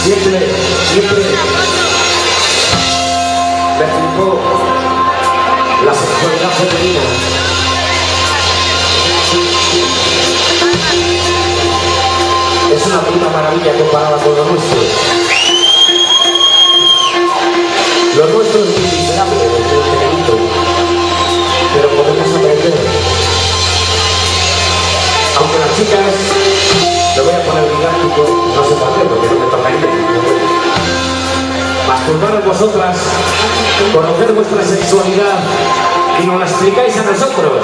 Siempre me flipó la sexualidad femenina. Es una puta maravilla comparada con lo nuestro. Lo nuestro es muy miserable, pero podemos aprender. Aunque las chicas, lo voy a poner didáctico, no sé por qué, porque no me toca ir. Masturbaros vosotras, conocer vuestra sexualidad y nos la explicáis a nosotros.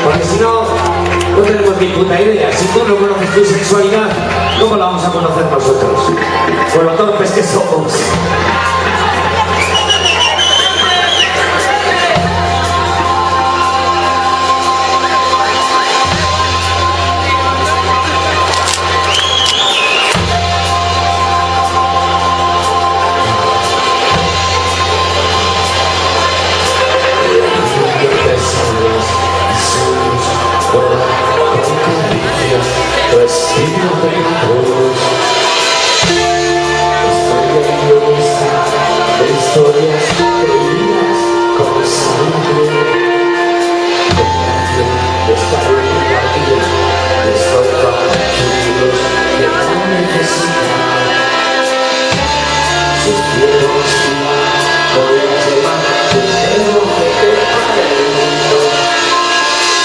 Porque si no, no tenemos ni puta idea. Si tú no conoces tu sexualidad, ¿cómo la vamos a conocer nosotros? Con lo torpes que somos. Historias creídas con sangre de estar en mi partida, estoy convencidos que no necesitan sus pies, podrías llevarte el ojo que para el mundo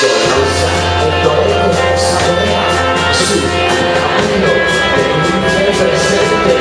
de rosa y todo saber su camino de un presente.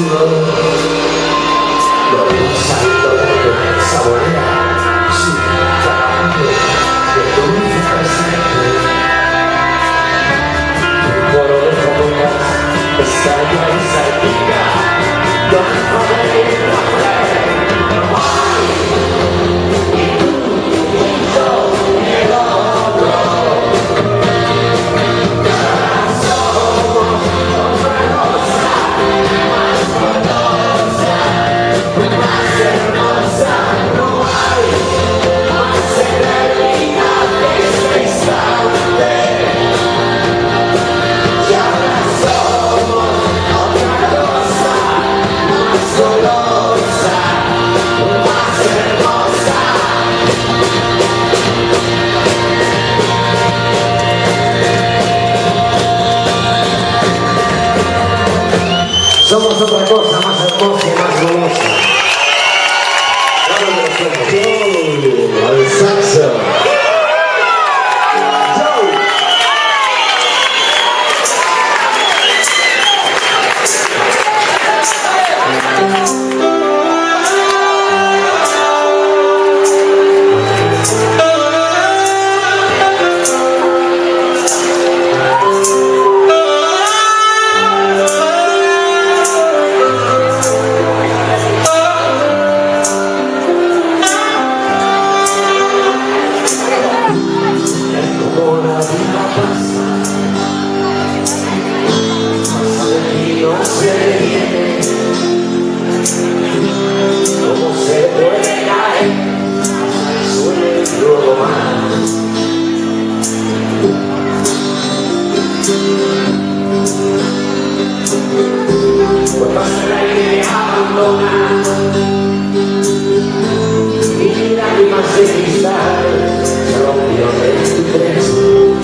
sudor, lo salto de saborear su cambio de dulce presente. Un coro de cometas estalla y salpica, dentro de la fe. Somos otra cosa más hermosa y más golosa. Yo, al saxo.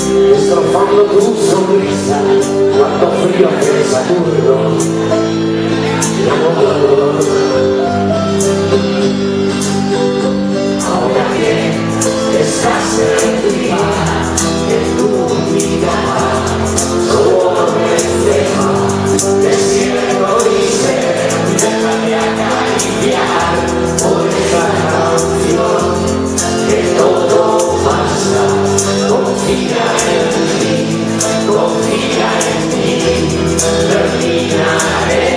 Destrozando tu sonrisa, cuando frío que Saturno, mi amor. Ahora que estás perdida en tu mirada, solo refleja desierto y ser, déjame acariciar por esta canción, que todo pasa. Confía en mí, terminaré.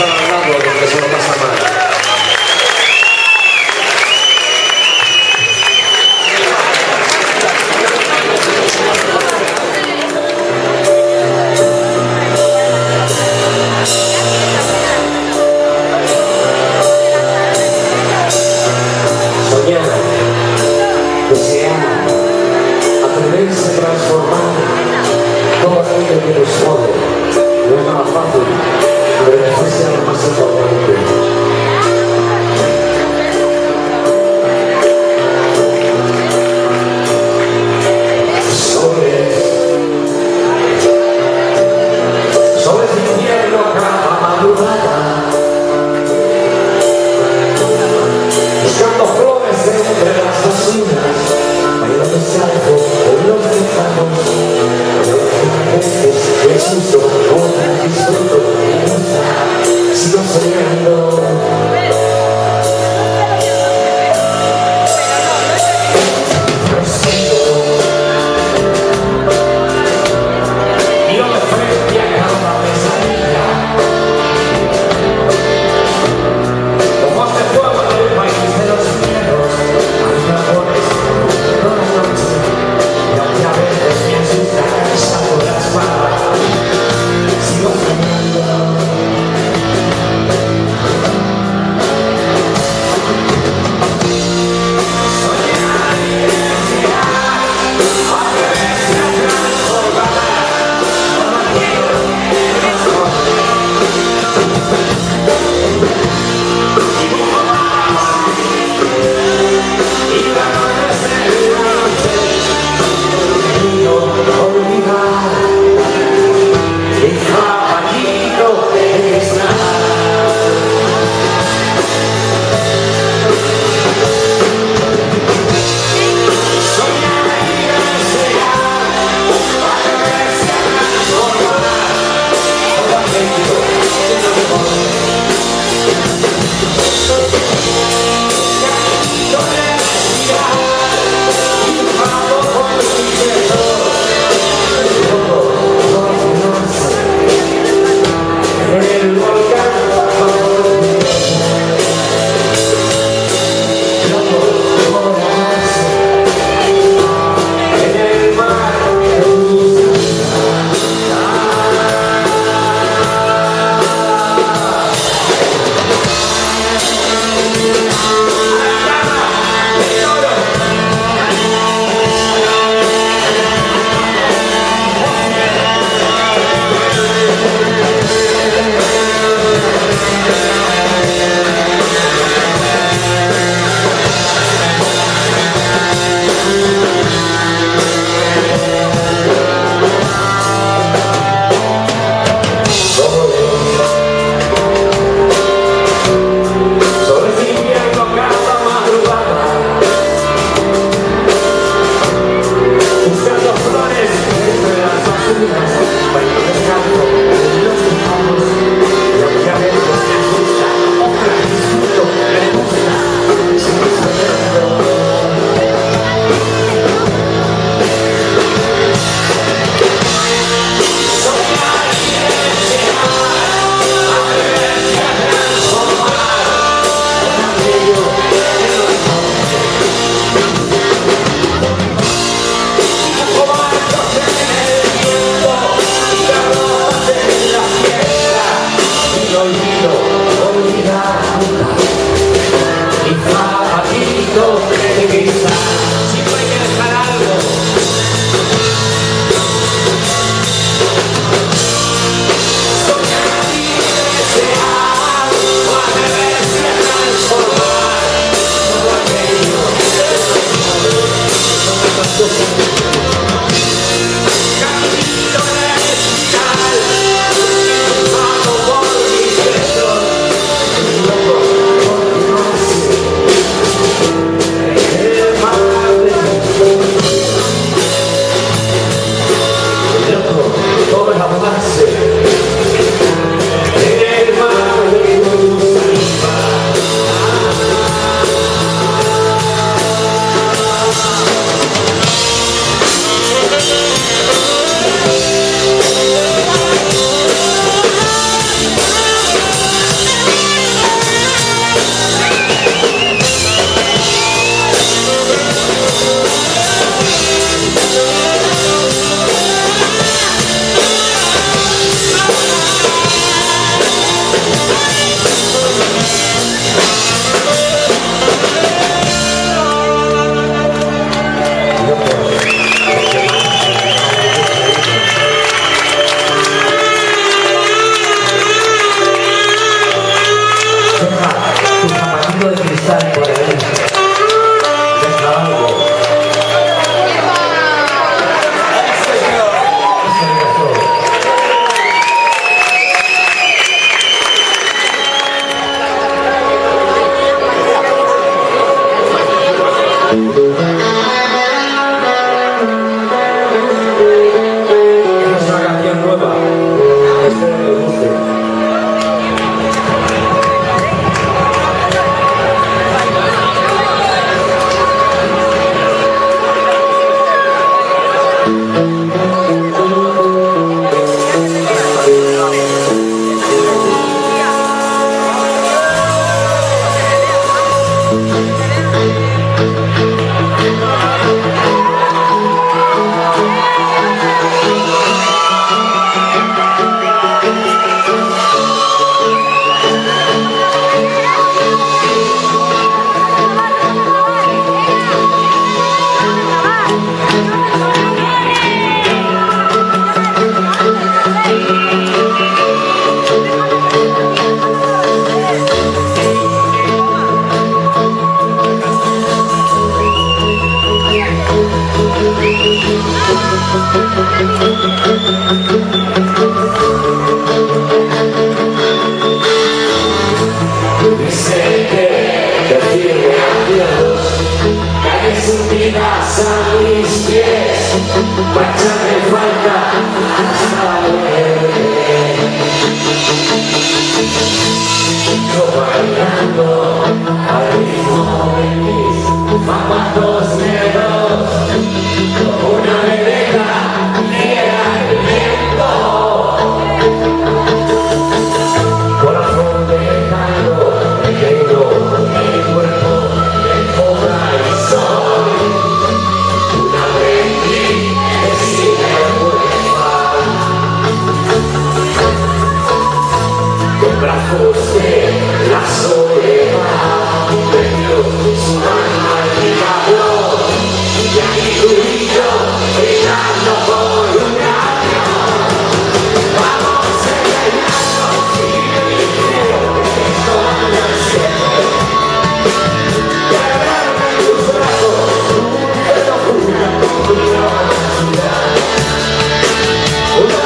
estar al lado de que se lo pasa mal. Soñar, desear, atreverse a transformar todo aquello que nos jode. No es nada fácil, pero después sea lo más importante. Sobre el infierno cada madrugada, buscando flores entre las basuras, bailando salvo en los tejados, pero veces me asusto, otras disfruto, me gusta, sigo soñando. Yo bailando al ritmo de mis zapatos negros, como una veleta era el viento. Corazón de tango, tengo mi cuerpo de cobra y soy un aprendiz de sinvergüenza. Con brazos de la soledad, prendió su alma al diablo, y aquí tú y yo brillando por un año. Vamos a engañarnos y creo que esto anda siempre. Quebrarme en tus brazos, te lo juro con mi honestidad.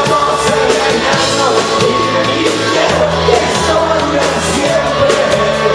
Vamos a engañarnos y creo que esto anda siempre.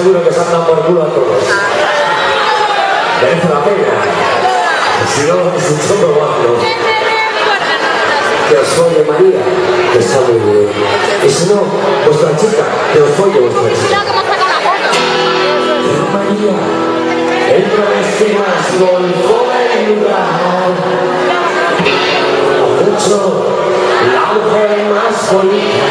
seguro que se han dado por culo a todos. Merece la pena. Si no, os estoy probando. Que os folle María, que está muy bien. Y si no, vuestra chica, que os folle vuestra chica. Pero María, entra en este más joven lugar. Con mucho, la mujer más bonita.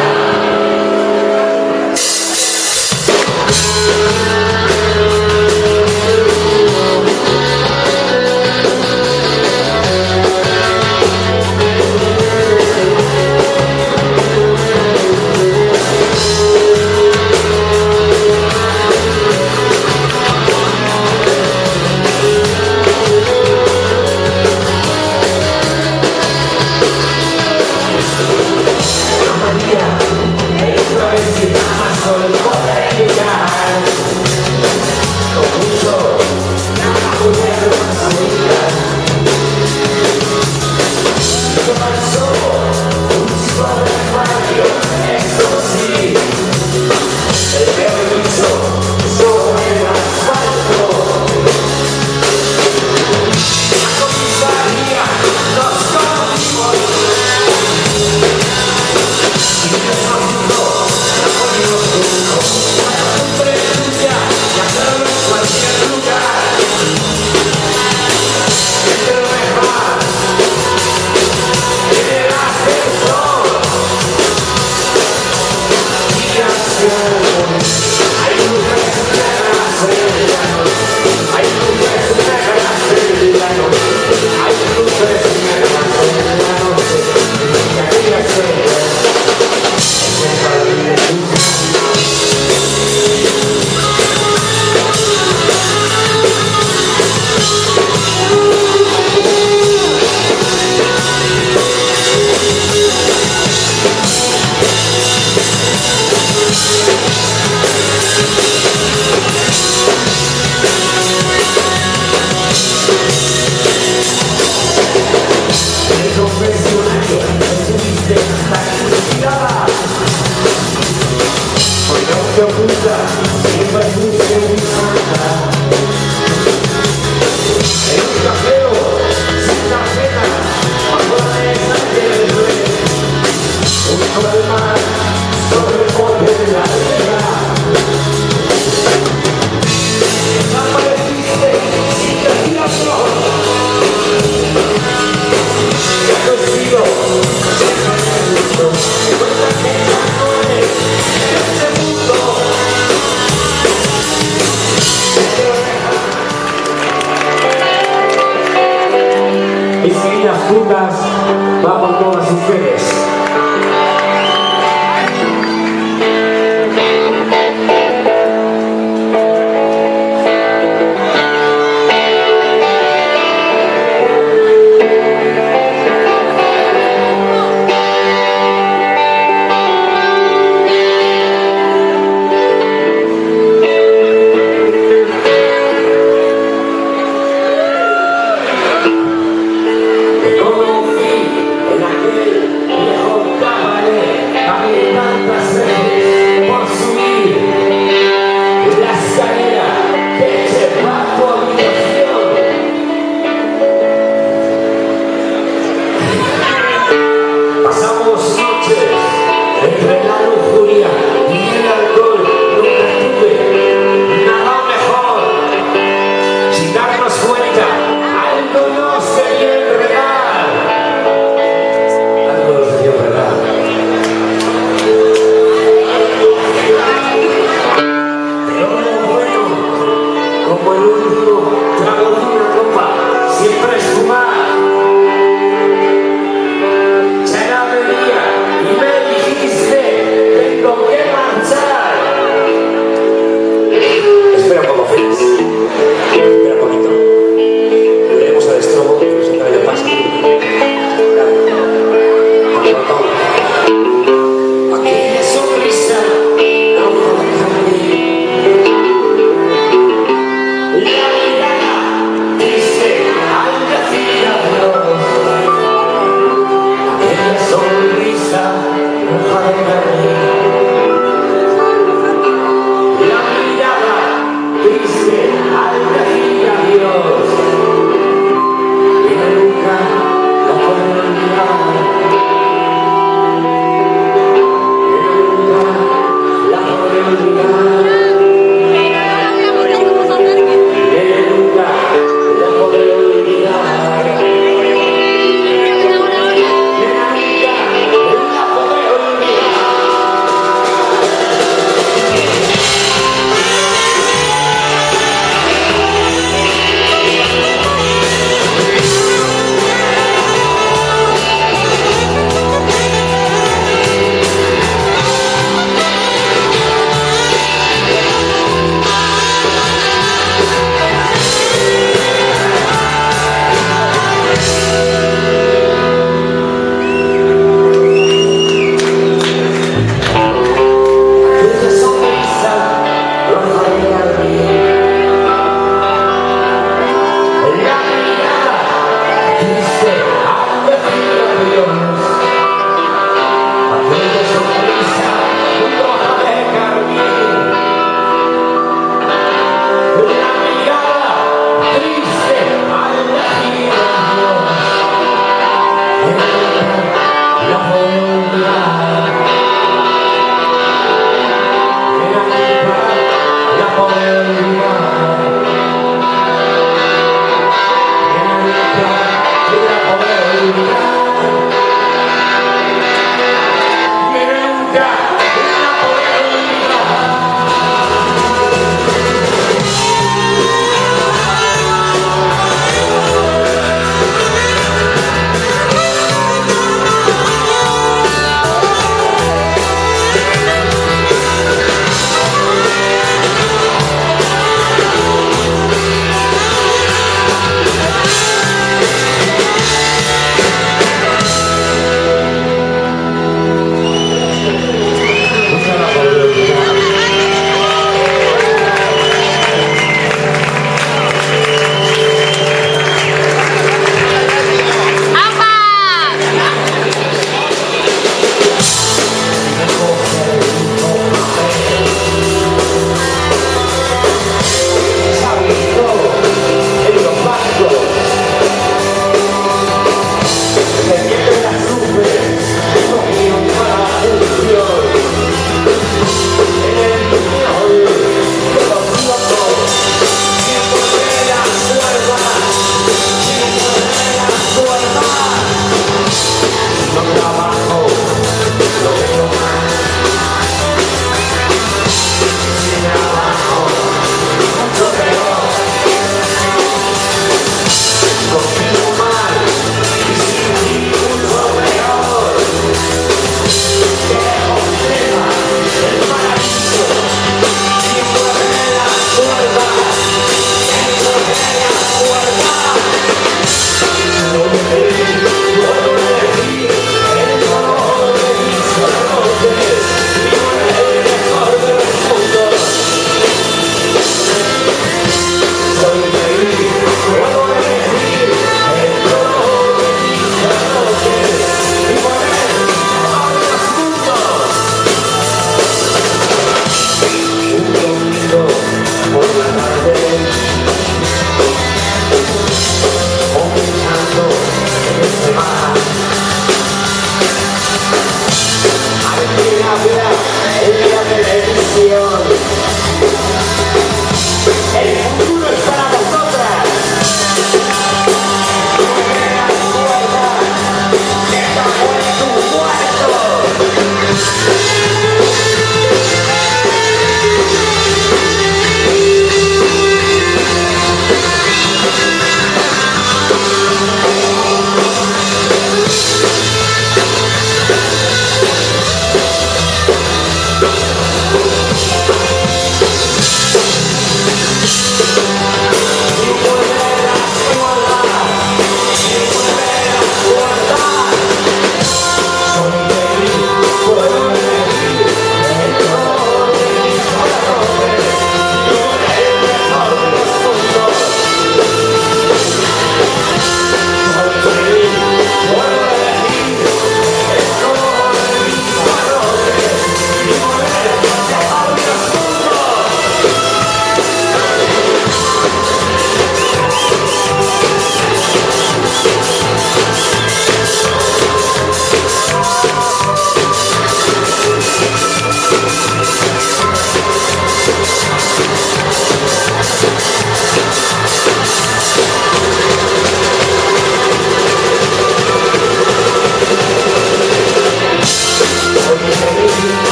Mis queridas putas, va por todas ustedes. Conocí en aquel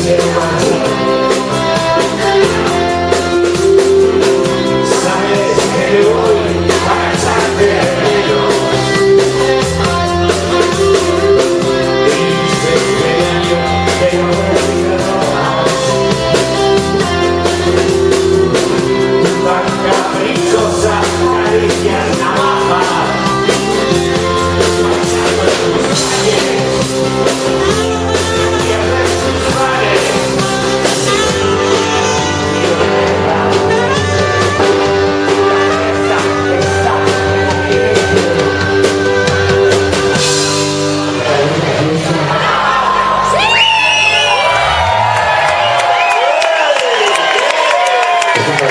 quiero marchar. Sabes que me voy para echarte de menos. Dices que yo tengo tan caprichosa, caricias navajas, marchando en tus calles, pierdes tus mares, y de verdad,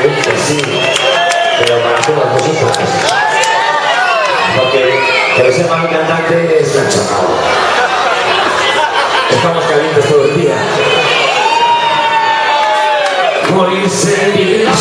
está sí, pero para todas vosotras, porque que lo sepa mi cantante es una chorrada. Estamos calientes todo el día. Morirse en Bilbao.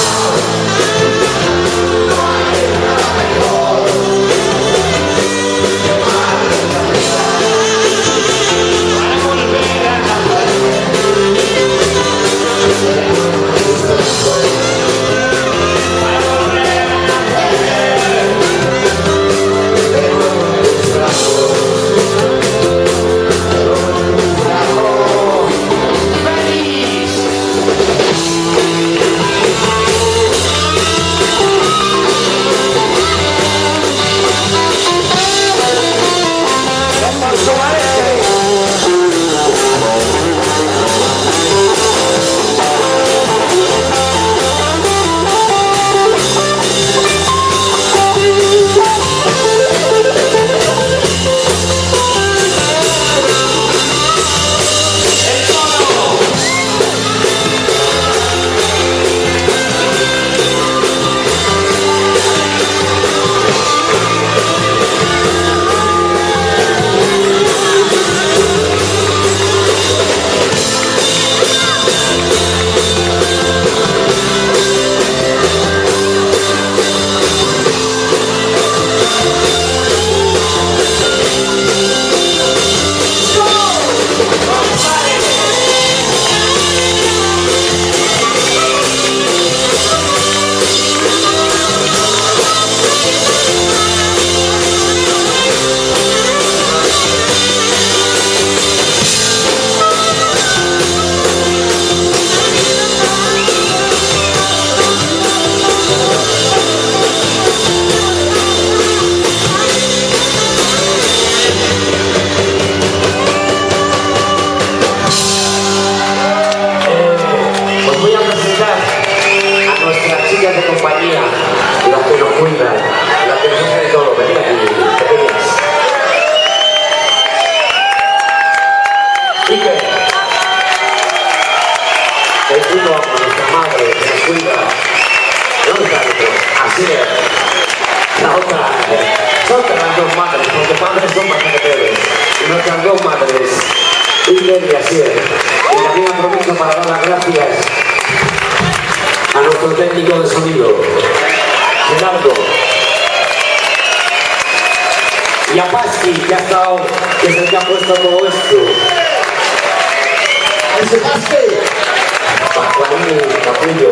De compañía, las que nos cuidan, las que nos hacen de todo. Venid aquí, pequeñas. Quique, el puto amo, nuestra madre, que nos cuida. ¿Dónde está el otro? Así es. La otra, son las dos madres, porque padres son más que ustedes. Y nuestras dos madres, Quique y Asier. Y también aprovecho para dar las gracias a nuestro técnico de sonido, Gerardo, y a Pasqui, que ha estado, que es el que ha puesto todo esto. ¡Ese Pasqui! Juanín, Capullo,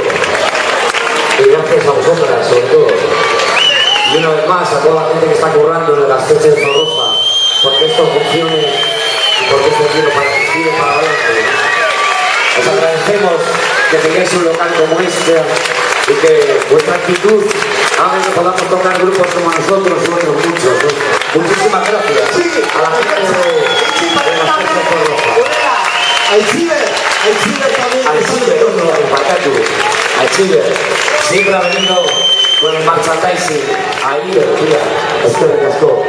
y gracias a vosotras, sobre todo. Y una vez más, a toda la gente que está currando en las fechas de Zorroza, porque esto funcione y porque esto tiene para existir y para adelante. Os agradecemos que tengáis un local como este y que vuestra actitud haga que podamos tocar grupos como nosotros y otros muchos. Muchísimas gracias a la gente de las fechas de Zorroza. Al Ciber también. Al Ciber, al Ciber, siempre ha venido con el merchandising. Ahí, mira, esto de casco.